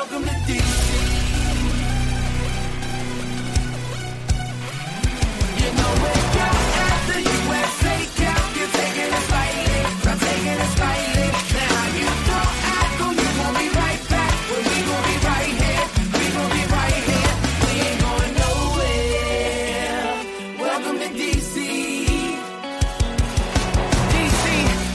Welcome to DC. You know where you're at, the USA count. You're taking it slightly, I'm taking it slightly. Now you don't act, or you gon' be right back. Well, we gon' be right here, we gon' be right here. We ain't going nowhere. Welcome to DC. DC,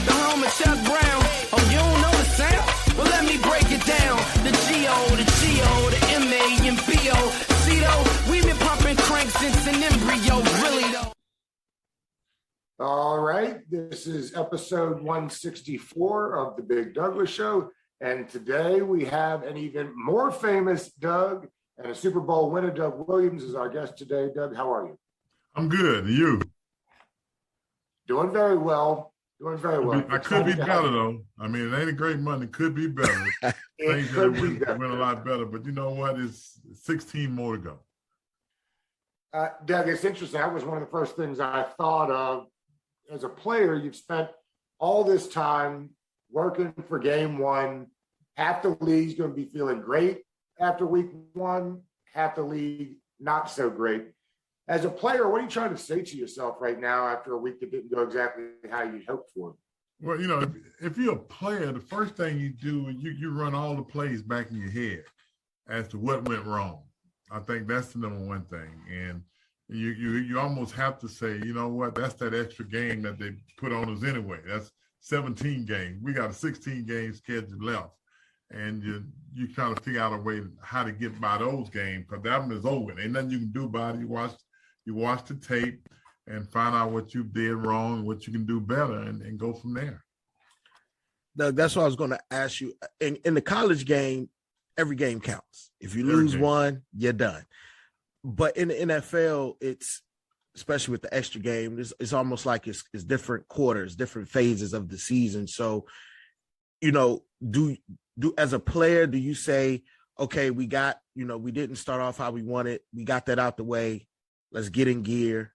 the home of Chuck Brown. Oh, you don't know the sound? Well, let me break it down. The G-O, the G-O, the M-A and B-O. See though, we've been pumping crank since an embryo, really though. All right, this is episode 164 of the Big Douglas Show. And today we have an even more famous Doug and a Super Bowl winner. Doug Williams is our guest today. Doug, how are you? I'm good. And you? Doing very well. Doing very well. I could be better, though. I mean, it ain't a great month. It could be better. Things could that be better. went a lot better. But you know what? It's 16 more to go. Doug, it's interesting. That was one of the first things I thought of. As a player, you've spent all this time working for game one. Half the league's going to be feeling great after week one. Half the league, not so great. As a player, what are you trying to say to yourself right now after a week that didn't go exactly how you hoped for? Well, you know, if you're a player, the first thing you do is you run all the plays back in your head as to what went wrong. I think that's the number one thing. And you almost have to say, you know what, that's that extra game that they put on us anyway. That's 17 games. We got a 16 game schedule left. And you try to figure out a way how to get by those games because that one is over. Ain't nothing you can do about it. You watch the tape and find out what you did wrong, what you can do better, and go from there. Doug, that's what I was going to ask you. In the college game, every game counts. If you lose one, you're done. But in the NFL, it's, especially with the extra game, it's almost like it's different quarters, different phases of the season. So, you know, do as a player, do you say, okay, we didn't start off how we wanted. We got that out the way. Let's get in gear.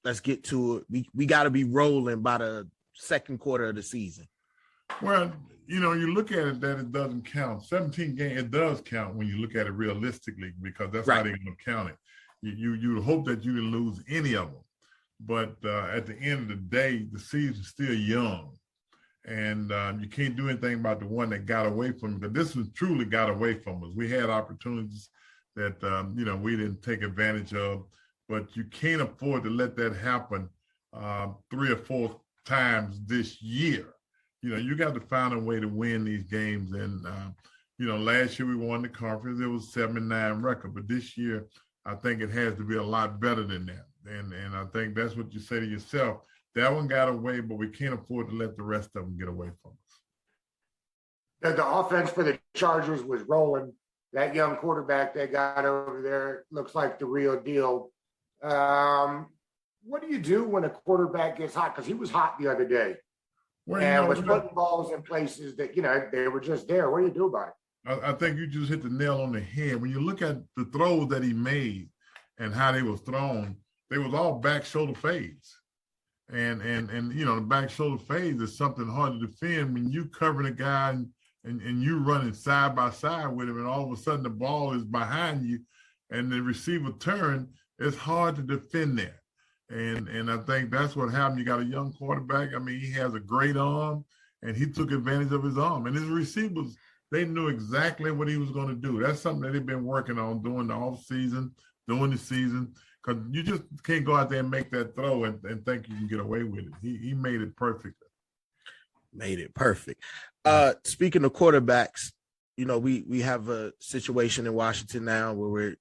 Let's get to it. We got to be rolling by the second quarter of the season. Well, you know, you look at it that it doesn't count. 17 games, it does count when you look at it realistically because that's how they're going to count it. You hope that you didn't lose any of them. But at the end of the day, the season's still young. And you can't do anything about the one that got away from you. But this one truly got away from us. We had opportunities that, we didn't take advantage of. But you can't afford to let that happen 3 or 4 times this year. You know, you got to find a way to win these games. And, last year we won the conference. It was 7-9 record. But this year, I think it has to be a lot better than that. And I think that's what you say to yourself. That one got away, but we can't afford to let the rest of them get away from us. The offense for the Chargers was rolling. That young quarterback they got over there looks like the real deal. What do you do when a quarterback gets hot? Because he was hot the other day. Well, and was putting balls in places that, they were just there. What do you do about it? I think you just hit the nail on the head. When you look at the throws that he made and how they was thrown, they was all back shoulder fades. And the back shoulder fades is something hard to defend when you covering a guy and you running side by side with him and all of a sudden the ball is behind you and the receiver turn. It's hard to defend that. And I think that's what happened. You got a young quarterback. I mean, he has a great arm, and he took advantage of his arm. And his receivers, they knew exactly what he was going to do. That's something that they've been working on during the offseason, during the season, because you just can't go out there and make that throw and think you can get away with it. He made it perfectly. Made it perfect. Speaking of quarterbacks, we have a situation in Washington now where we're,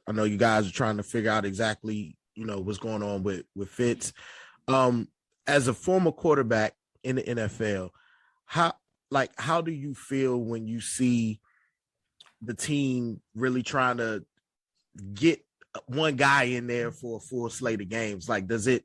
I know you guys are trying to figure out exactly, what's going on with Fitz. As a former quarterback in the NFL, how do you feel when you see the team really trying to get one guy in there for a full slate of games? Like, is it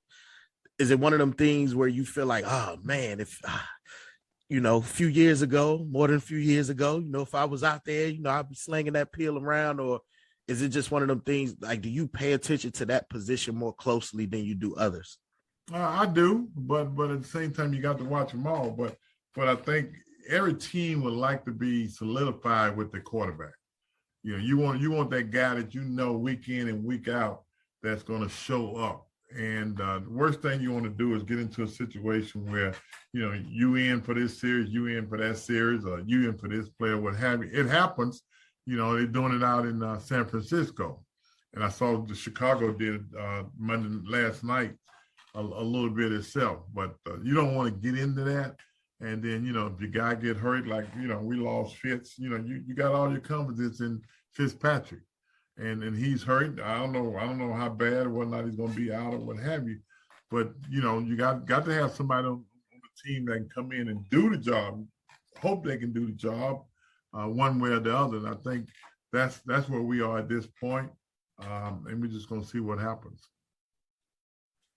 one of them things where you feel like, oh man, if a few years ago, more than a few years ago, if I was out there, I'd be slinging that peel around? Or is it just one of them things, like, do you pay attention to that position more closely than you do others? I do, but at the same time, you got to watch them all. But I think every team would like to be solidified with the quarterback. You know, you want that guy that you know week in and week out that's going to show up. And the worst thing you want to do is get into a situation where, you know, you in for this series, you in for that series, or you in for this player, what have you. It happens. You know, they're doing it out in San Francisco. And I saw the Chicago did Monday last night a little bit itself. But you don't want to get into that. And then, you know, if your guy get hurt, like, you know, we lost Fitz, you know, you got all your confidence in Fitzpatrick. And he's hurt. I don't know how bad or whether or not he's going to be out or what have you. But, you know, you got to have somebody on the team that can come in and do the job, hope they can do the job one way or the other. And I think that's where we are at this point. And we're just going to see what happens.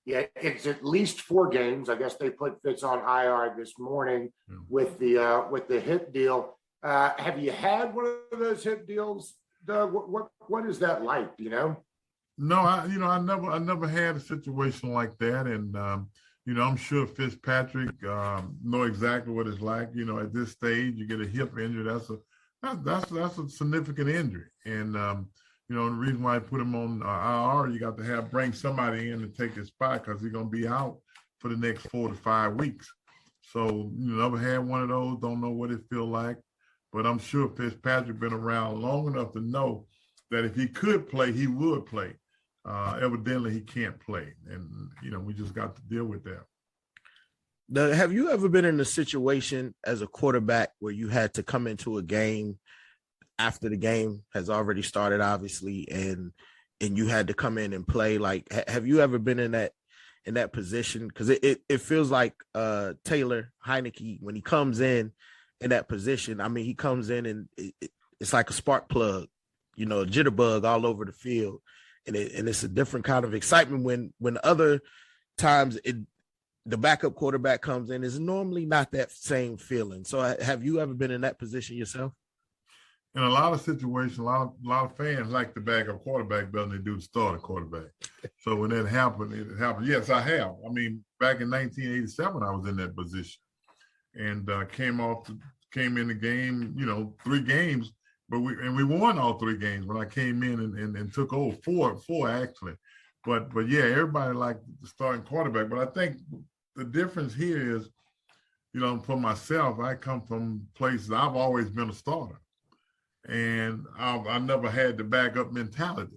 Yeah, it's at least 4 games. I guess they put Fitz on IR this morning with the hip deal. Have you had one of those hip deals, Doug? What is that like? Do you know? No, I never had a situation like that, and you know, I'm sure Fitzpatrick know exactly what it's like. You know, at this stage, you get a hip injury. That's a significant injury, and you know, the reason why I put him on IR, you got to bring somebody in to take his spot because he's going to be out for the next 4 to 5 weeks. So, you know, never had one of those, don't know what it feels like. But I'm sure Fitzpatrick been around long enough to know that if he could play, he would play. Evidently, he can't play. And, you know, we just got to deal with that. Doug, have you ever been in a situation as a quarterback where you had to come into a game after the game has already started, obviously, and you had to come in and play? Like, have you ever been in that position? Because it feels like Taylor Heineke, when he comes in that position, I mean, he comes in and it's like a spark plug, you know, a jitterbug all over the field, and it's a different kind of excitement when other times the backup quarterback comes in, is normally not that same feeling. So have you ever been in that position yourself? In a lot of situations, a lot of fans like the backup quarterback better than they do the starter quarterback. So when that happened, it happened. Yes, I have. I mean, back in 1987, I was in that position, and came in the game. You know, 3 games, but we won all 3 games when I came in and took over 4 actually. But yeah, everybody liked the starting quarterback. But I think the difference here is, you know, for myself, I come from places I've always been a starter. And I never had the backup mentality.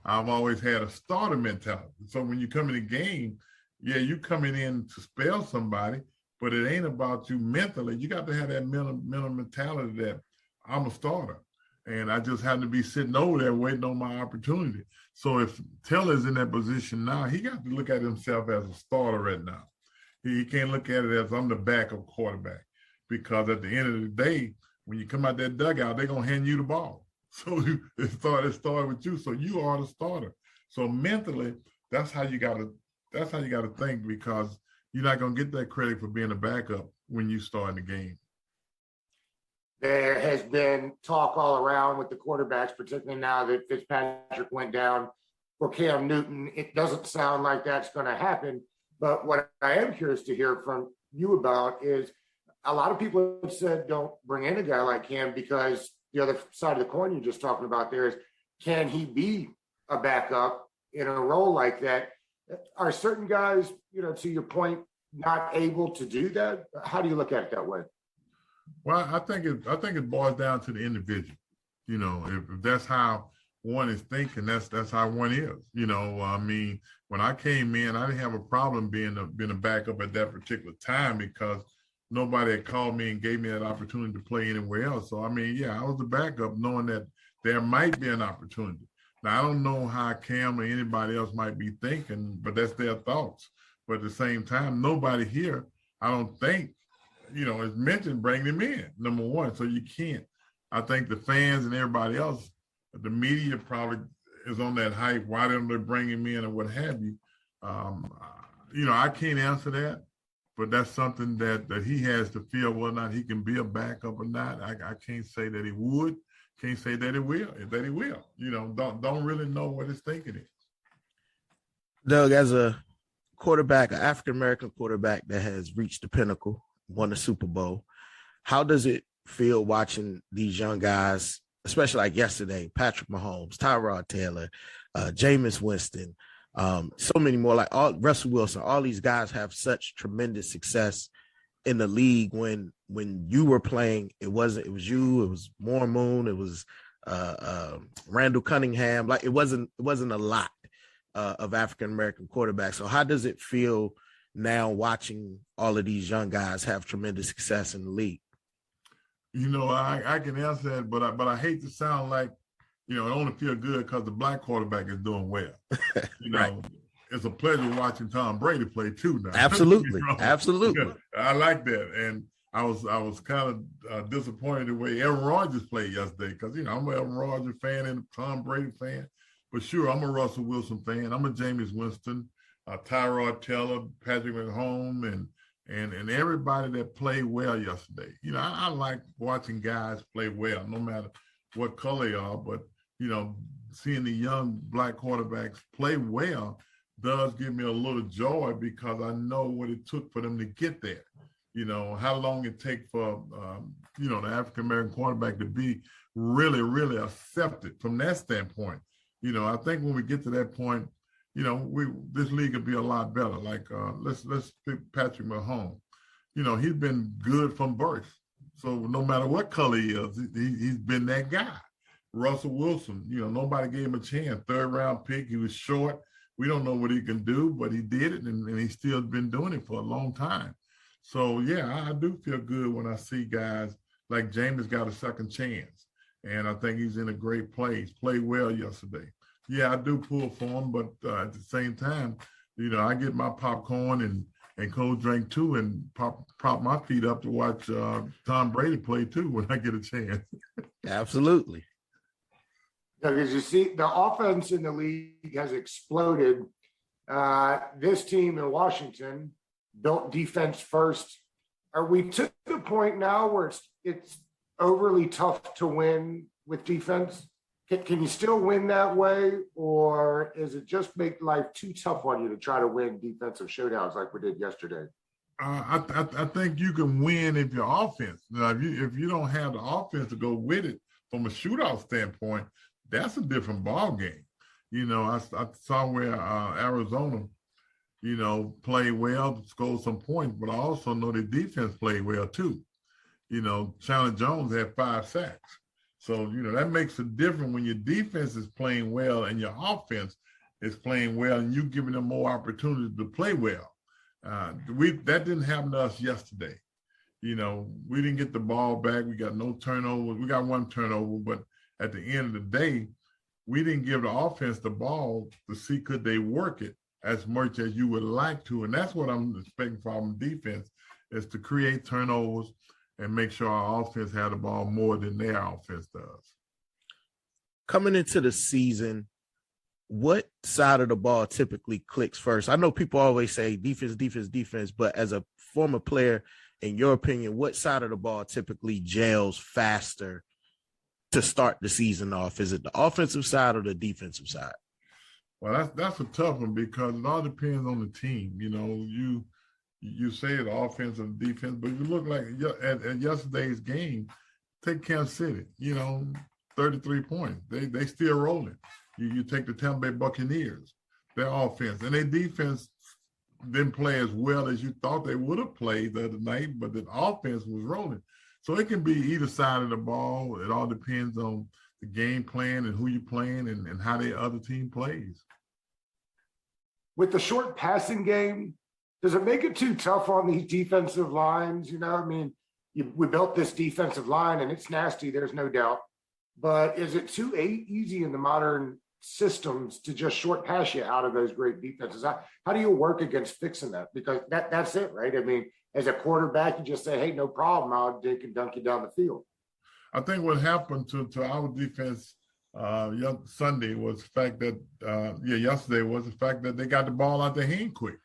I've always had a starter mentality. So when you come in the game, yeah, you coming in to spell somebody, but it ain't about you mentally. You got to have that mental mentality that I'm a starter. And I just happen to be sitting over there waiting on my opportunity. So if Taylor's in that position now, he got to look at himself as a starter right now. He can't look at it as I'm the backup quarterback, because at the end of the day, when you come out that dugout, they're going to hand you the ball. So it started with you. So you are the starter. So mentally, that's how you got to think, because you're not going to get that credit for being a backup when you start in the game. There has been talk all around with the quarterbacks, particularly now that Fitzpatrick went down for Cam Newton. It doesn't sound like that's going to happen. But what I am curious to hear from you about is, a lot of people have said don't bring in a guy like him, because the other side of the coin you're just talking about there is, can he be a backup in a role like that? Are certain guys, you know, to your point, not able to do that? How do you look at it that way? Well, I think it boils down to the individual. You know, if that's how one is thinking, that's how one is. You know, I mean, when I came in, I didn't have a problem being a backup at that particular time, because nobody had called me and gave me that opportunity to play anywhere else. So, I mean, yeah, I was the backup knowing that there might be an opportunity. Now, I don't know how Cam or anybody else might be thinking, but that's their thoughts. But at the same time, nobody here, I don't think, you know, is mentioned bringing him in, number one. So you can't. I think the fans and everybody else, the media probably is on that hype. Why didn't they bring him in or what have you? You know, I can't answer that. But that's something that he has to feel whether or not he can be a backup or not. I can't say that he would. Can't say that he will. You know, don't really know what his thinking is. Doug, as a quarterback, an African-American quarterback that has reached the pinnacle, won the Super Bowl, How does it feel watching these young guys, especially like yesterday, Patrick Mahomes, Tyrod Taylor, Jameis Winston, so many more, like Russell Wilson, all these guys have such tremendous success in the league. When you were playing, it was you, it was Warren Moon, it was Randall Cunningham. Like it wasn't a lot of African-American quarterbacks. So how does it feel now watching all of these young guys have tremendous success in the league? You know, I can answer that, but I hate to sound like, you know, it only feel good because the black quarterback is doing well. You know, Right. It's a pleasure watching Tom Brady play too now. Absolutely. You know? Absolutely. Yeah, I like that. And I was kind of disappointed the way Aaron Rodgers played yesterday because, you know, I'm an Aaron Rodgers fan and a Tom Brady fan. But sure, I'm a Russell Wilson fan. I'm a Jameis Winston, Tyrod Taylor, Patrick Mahomes, and everybody that played well yesterday. You know, I like watching guys play well, no matter what color they are. But, you know, seeing the young black quarterbacks play well does give me a little joy because I know what it took for them to get there. You know, how long it take for, you know, the African-American quarterback to be really, really accepted from that standpoint. You know, I think when we get to that point, you know, this league will be a lot better. Like, let's pick Patrick Mahomes. You know, he's been good from birth. So no matter what color he is, he's been that guy. Russell Wilson, you know, nobody gave him a chance. 3rd round pick, he was short. We don't know what he can do, but he did it, and he's still been doing it for a long time. So, yeah, I do feel good when I see guys like Jameis got a second chance, and I think he's in a great place. Played well yesterday. Yeah, I do pull for him, but at the same time, you know, I get my popcorn and cold drink too and prop my feet up to watch Tom Brady play too when I get a chance. Absolutely. Because you see, the offense in the league has exploded. This team in Washington built defense first. Are we to the point now where it's overly tough to win with defense? Can you still win that way, or is it just make life too tough on you to try to win defensive showdowns like we did yesterday? I think you can win if your offense. Now, if you don't have the offense to go with it from a shootout standpoint, that's a different ball game. You know, I saw where Arizona, you know, played well, scored some points, but I also know the defense played well too. You know, Chandler Jones had 5 sacks. So, you know, that makes a difference when your defense is playing well and your offense is playing well and you giving them more opportunities to play well. That didn't happen to us yesterday. You know, we didn't get the ball back. We got no turnovers. We got 1 turnover, but at the end of the day, we didn't give the offense the ball to see could they work it as much as you would like to. And that's what I'm expecting from defense, is to create turnovers and make sure our offense had the ball more than their offense does. Coming into the season, what side of the ball typically clicks first? I know people always say defense, defense, defense, but as a former player, in your opinion, what side of the ball typically gels faster to start the season off? Is it the offensive side or the defensive side? Well, that's a tough one because it all depends on the team. You know, you say the offense and defense, but you look like at yesterday's game, take Kansas City, you know, 33 points. They still rolling. You take the Tampa Bay Buccaneers, their offense, and their defense didn't play as well as you thought they would have played the other night, but the offense was rolling. So it can be either side of the ball. It all depends on the game plan and who you're playing and how the other team plays. With the short passing game, does it make it too tough on these defensive lines? You know, I mean, we built this defensive line and it's nasty, there's no doubt. But is it too easy in the modern systems to just short pass you out of those great defenses? How do you work against fixing that? Because that's it, right? I mean, as a quarterback, you just say, hey, no problem, I'll dink and dunk you down the field. I think what happened to our defense Sunday was the fact that, yesterday was the fact that they got the ball out their hand quick.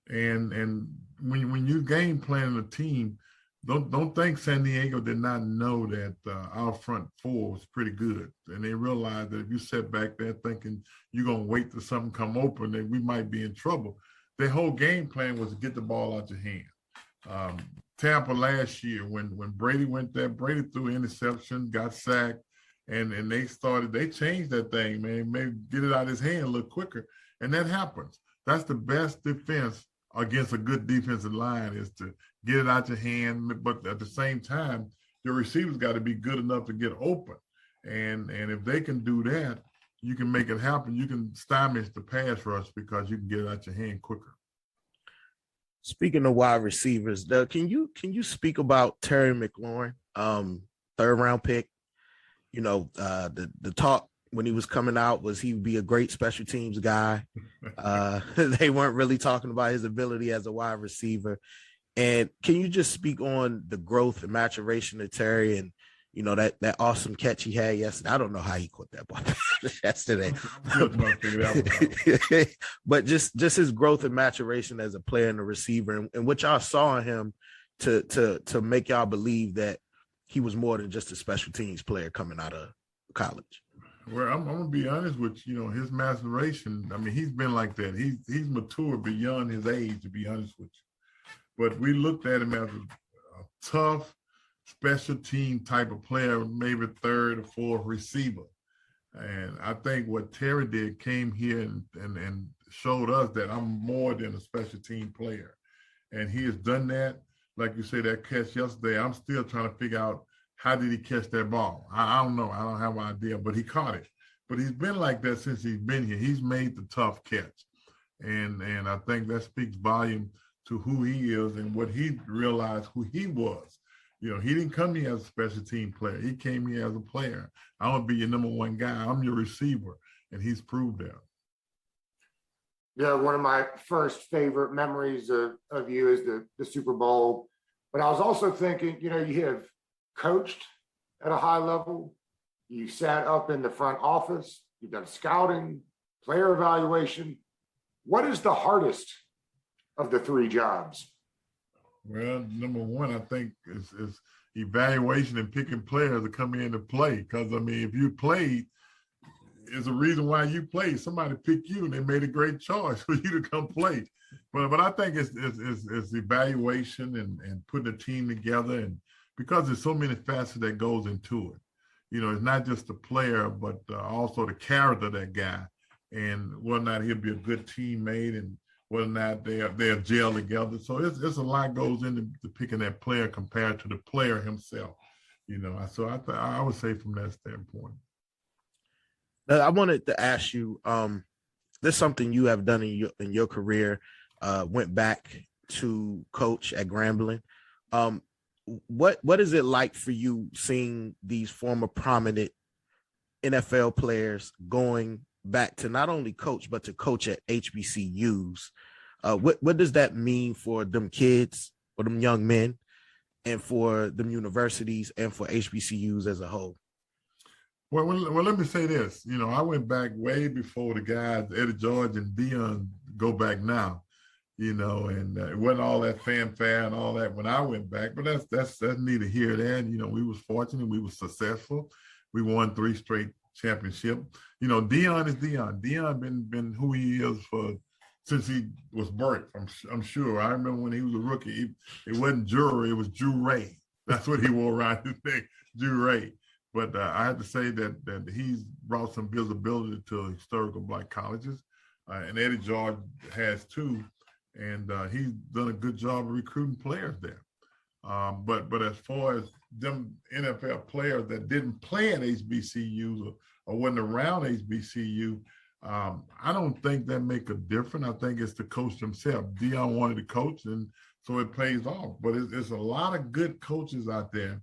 And when you game plan a team, don't think San Diego did not know that our front four was pretty good. And they realized that if you sit back there thinking you're going to wait till something come open, that we might be in trouble. Their whole game plan was to get the ball out your hand. Tampa last year when Brady went there. Brady threw an interception, got sacked, and they changed that thing, man. Maybe get it out of his hand a little quicker, and that happens. That's the best defense against a good defensive line is to get it out your hand, but at the same time, your receivers got to be good enough to get open, and if they can do that, you can make it happen. You can stymie the pass rush because you can get it out your hand quicker. Speaking of wide receivers, Doug, can you speak about Terry McLaurin, third round pick? You know, the talk when he was coming out was he would be a great special teams guy. They weren't really talking about his ability as a wide receiver. And can you just speak on the growth and maturation of Terry and, you know, that awesome catch he had yesterday? I don't know how he caught that ball yesterday. But just his growth and maturation as a player and a receiver and what y'all saw in him to make y'all believe that he was more than just a special teams player coming out of college. Well, I'm going to be honest with you. You know, his maturation, I mean, he's been like that. He's matured beyond his age, to be honest with you. But we looked at him as a tough, special team type of player, maybe third or fourth receiver. And I think what Terry did came here and showed us that I'm more than a special team player. And he has done that. Like you say, that catch yesterday, I'm still trying to figure out how did he catch that ball? I don't know. I don't have an idea, but he caught it. But he's been like that since he's been here. He's made the tough catch. And I think that speaks volume to who he is and what he realized who he was. You know, he didn't come here as a special team player. He came here as a player. I want to be your number one guy. I'm your receiver. And he's proved that. Yeah, one of my first favorite memories of you is the Super Bowl. But I was also thinking, you know, you have coached at a high level. You sat up in the front office. You've done scouting, player evaluation. What is the hardest of the three jobs? Well, number one, I think is evaluation and picking players to come in to play. Because, I mean, if you played, there's a reason why you played. Somebody picked you and they made a great choice for you to come play. But I think it's evaluation and putting a team together, and because there's so many facets that goes into it. You know, it's not just the player, but also the character of that guy and whether or not he'll be a good teammate and whether or not they're gel together. So it's a lot goes into picking that player compared to the player himself. You know, so I would say from that standpoint. I wanted to ask you, this is something you have done in your career, went back to coach at Grambling. What is it like for you seeing these former prominent NFL players going back to not only coach, but to coach at HBCUs? What does that mean for them kids, for them young men, and for them universities and for HBCUs as a whole? Well, let me say this. You know, I went back way before the guys, Eddie George and Dion, go back now. You know, and it wasn't all that fanfare and all that when I went back, but that's neither here nor there. You know, we was fortunate, we was successful. We won 3 straight championships. You know, Dion is Dion. Dion been who he is since he was birthed. I'm sure. I remember when he was a rookie, it wasn't Jury, it was Drew Ray. That's what he wore around his neck, Drew Ray. But I have to say that he's brought some visibility to historical Black colleges, and Eddie George has too. And he's done a good job of recruiting players there. But as far as them NFL players that didn't play at HBCUs or wasn't around HBCU, I don't think that make a difference. I think it's the coach himself. Dion wanted to coach, and so it pays off. But it's a lot of good coaches out there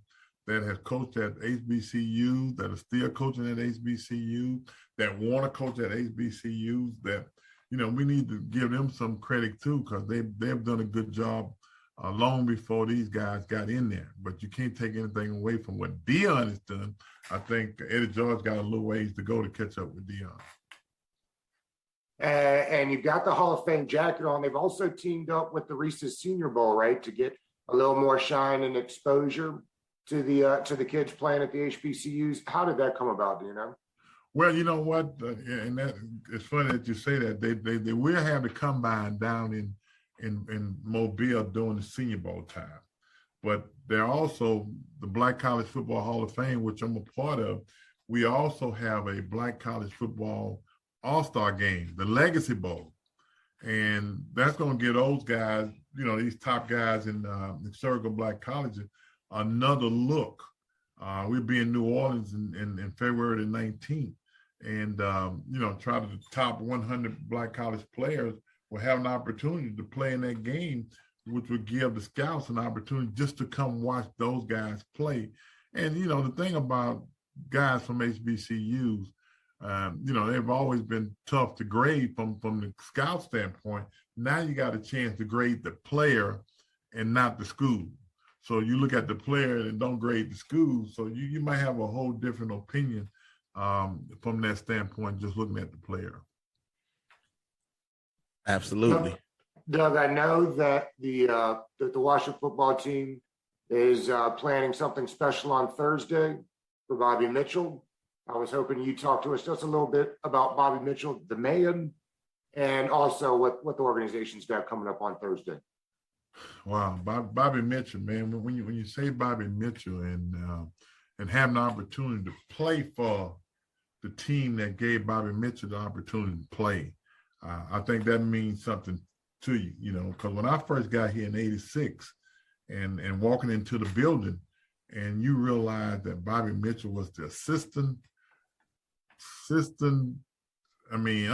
that have coached at HBCUs, that are still coaching at HBCUs, that want to coach at HBCUs, that, you know, we need to give them some credit too, because they've done a good job long before these guys got in there. But you can't take anything away from what Dion has done. I think Eddie George got a little ways to go to catch up with Dion. And you've got the Hall of Fame jacket on. They've also teamed up with the Reese's Senior Bowl, right, to get a little more shine and exposure to the kids playing at the HBCUs. How did that come about? Do you know? Well, you know what, and that it's funny that you say that. They will have the combine down in Mobile during the Senior Bowl time. but they're also the Black College Football Hall of Fame, which I'm a part of. We also have a Black College Football All-Star Game, the Legacy Bowl. And that's going to give those guys, these top guys in historical Black colleges, another look. We'll be in New Orleans in February the 19th. And, try to the top 100 Black college players will have an opportunity to play in that game, which would give the scouts an opportunity just to come watch those guys play. And, the thing about guys from HBCUs, they've always been tough to grade from the scout standpoint. Now you got a chance to grade the player and not the school. So you look at the player and don't grade the school. So you might have a whole different opinion from that standpoint, just looking at the player. Absolutely. Doug, I know that the Washington football team is planning something special on Thursday for Bobby Mitchell. I was hoping you'd talk to us just a little bit about Bobby Mitchell, the man, and also what the organization's got coming up on Thursday. Wow, Bobby Mitchell, man. When you say Bobby Mitchell and have an opportunity to play for the team that gave Bobby Mitchell the opportunity to play, I think that means something to you, because when I first got here in '86 and walking into the building and you realize that Bobby Mitchell was the assistant, I mean,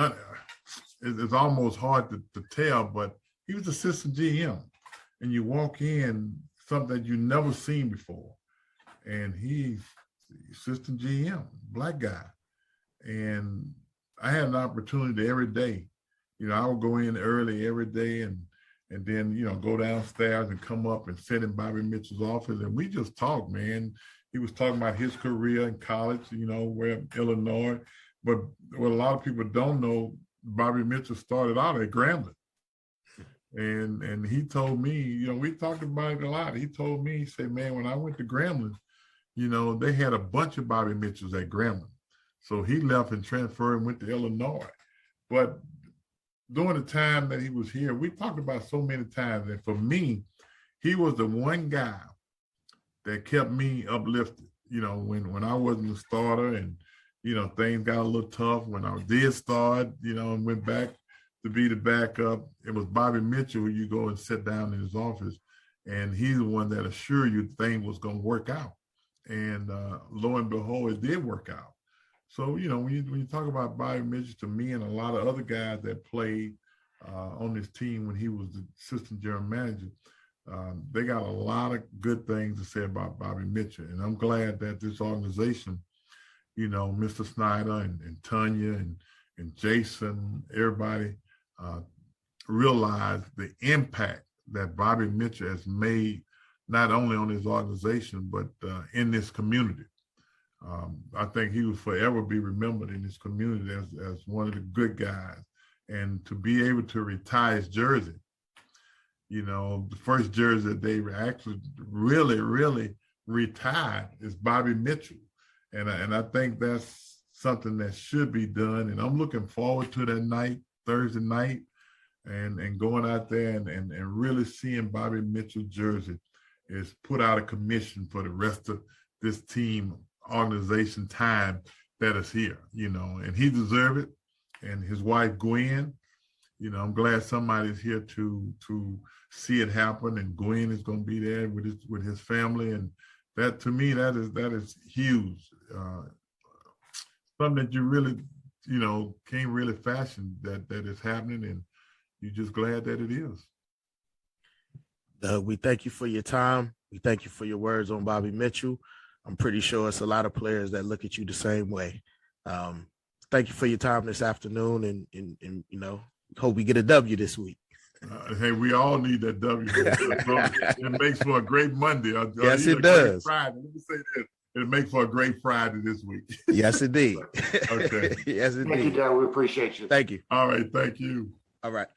it's almost hard to tell, but he was assistant GM. And you walk in, something that you never seen before. And he's assistant GM, Black guy. And I had an opportunity every day. I would go in early every day and then, go downstairs and come up and sit in Bobby Mitchell's office. And we just talked, man. He was talking about his career in college, where Illinois. But what a lot of people don't know, Bobby Mitchell started out at Grambling. And he told me, we talked about it a lot. He told me, he said, man, when I went to Grambling, they had a bunch of Bobby Mitchells at Grambling. So he left and transferred and went to Illinois. But during the time that he was here, we talked about so many times. And for me, he was the one guy that kept me uplifted, when I wasn't a starter and, things got a little tough. When I did start, and went back to be the backup, it was Bobby Mitchell who you go and sit down in his office, and he's the one that assured you things was going to work out. And lo and behold, it did work out. So, when you talk about Bobby Mitchell, to me and a lot of other guys that played on this team when he was the assistant general manager, they got a lot of good things to say about Bobby Mitchell. And I'm glad that this organization, Mr. Snyder and Tanya and Jason, everybody realized the impact that Bobby Mitchell has made, not only on his organization, but in this community. I think he will forever be remembered in this community as one of the good guys. And to be able to retire his jersey, the first jersey that they actually really retired is Bobby Mitchell. And I think that's something that should be done. And I'm looking forward to that night, Thursday night, and going out there and really seeing Bobby Mitchell jersey is put out a commission for the rest of this team organization time that is here, and he deserves it. And his wife, Gwen, I'm glad somebody's here to see it happen. And Gwen is going to be there with his family. And that, to me, that is huge. Something that you really, can't really fashion that is happening. And you're just glad that it is. We thank you for your time. We thank you for your words on Bobby Mitchell. I'm pretty sure it's a lot of players that look at you the same way. Thank you for your time this afternoon, and hope we get a W this week. Hey, we all need that W. It makes for a great Monday. Yes, it does. Friday. Let me say this. It makes for a great Friday this week. Yes, indeed. Okay. Yes, indeed. Thank you, Doug. We appreciate you. Thank you. All right. Thank you. All right.